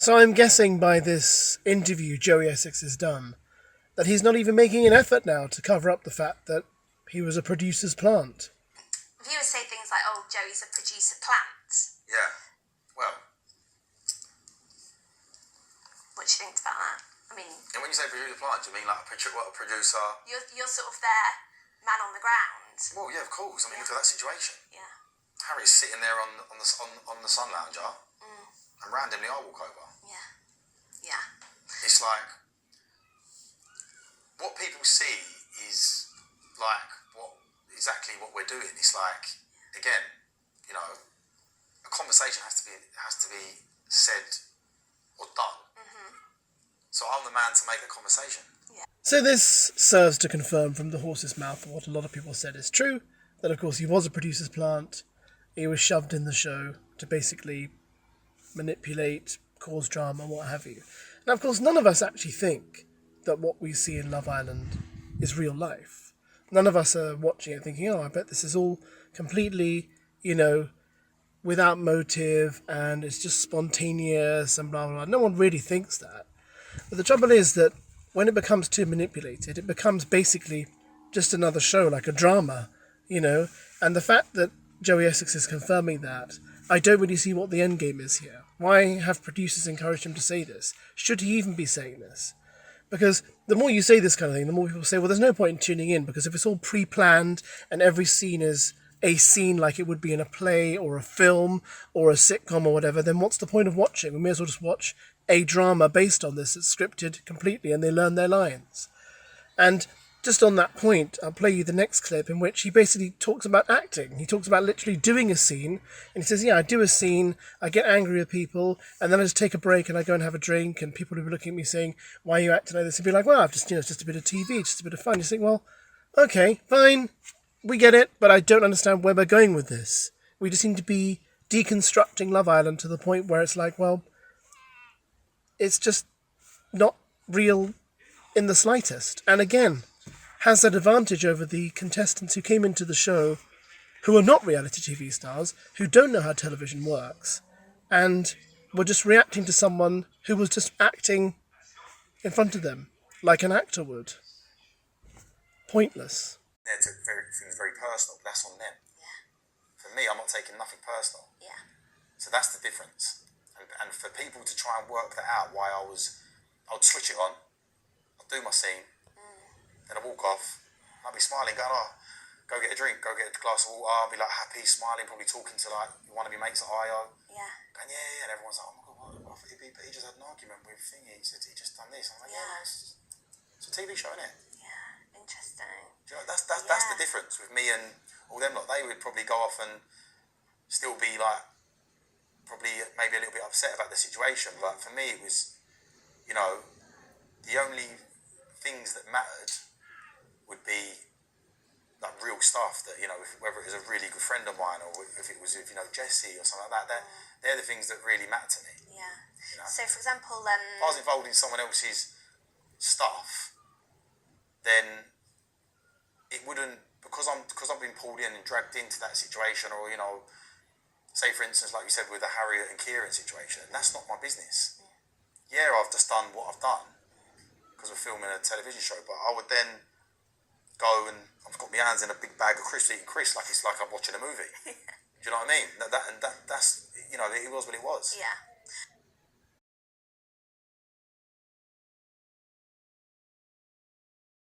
So I'm guessing by this interview Joey Essex has done that he's not even making an effort now to cover up the fact that he was a producer's plant. Viewers say things like, oh, Joey's a producer plant. Yeah. Well. What do you think about that? I mean... And when you say producer plant, do you mean like a producer... You're sort of their man on the ground. Well, yeah, of course. I mean, look at that situation. Yeah. Harry's sitting there on the sun lounger, and randomly I walk over. Yeah. Yeah. It's like... What people see is like exactly what we're doing. It's like, again, you know, a conversation has to be said or done. So I'm the man to make the conversation. Yeah. So this serves to confirm from the horse's mouth what a lot of people said is true, that of course he was a producer's plant, he was shoved in the show to basically manipulate, cause drama, what have you. Now of course none of us actually think that what we see in Love Island is real life. None of us are watching it thinking, oh, I bet this is all completely, you know, without motive and it's just spontaneous and blah, blah, blah. No one really thinks that. But the trouble is that when it becomes too manipulated, it becomes basically just another show, like a drama, you know. And the fact that Joey Essex is confirming that, I don't really see what the end game is here. Why have producers encouraged him to say this? Should he even be saying this? Because the more you say this kind of thing, the more people say, well, there's no point in tuning in, because if it's all pre-planned and every scene is a scene like it would be in a play or a film or a sitcom or whatever, then what's the point of watching? We may as well just watch a drama based on this. It's scripted completely and they learn their lines. And just on that point, I'll play you the next clip in which he basically talks about acting. He talks about literally doing a scene, and he says, yeah, I do a scene, I get angry with people, and then I just take a break and I go and have a drink, and people will be looking at me saying, why are you acting like this? And be like, well, I've just, it's just a bit of TV, just a bit of fun. You think, well, okay, fine, we get it, but I don't understand where we're going with this. We just seem to be deconstructing Love Island to the point where it's like, well, it's just not real in the slightest. And again, has that advantage over the contestants who came into the show who are not reality TV stars, who don't know how television works, and were just reacting to someone who was just acting in front of them, like an actor would. Pointless. They took things very personal, but that's on them. Yeah. For me, I'm not taking nothing personal. Yeah. So that's the difference. And for people to try and work that out, why I'd switch it on, I'd do my scene, then I'd walk off, I'd be smiling, going, oh, go get a drink, go get a glass of water, I'd be like happy, smiling, probably talking to like one of your mates at IO. Yeah. Going, yeah, and everyone's like, oh my God, what? He just had an argument with Thingy, he said he just done this. I'm like, yeah, it's a TV show, isn't it? Yeah, interesting. Do you know, that's the difference with me and all them lot. They would probably go off and still be like, probably maybe a little bit upset about the situation, but for me it was, you know, the only things that mattered would be like real stuff that, you know, whether it was a really good friend of mine or if it was, you know, Jessie or something like that, they're the things that really matter to me. Yeah. You know? So, for example, if I was involved in someone else's stuff, then it wouldn't, because I've been pulled in and dragged into that situation, or, you know, say for instance, like you said with the Harriet and Kieran situation, that's not my business. Yeah, I've just done what I've done because we're filming a television show, but I would then go and I've got my hands in a big bag of crisps, eating crisps like it's like I'm watching a movie. Do you know what I mean? That's, you know, it was what it was. Yeah.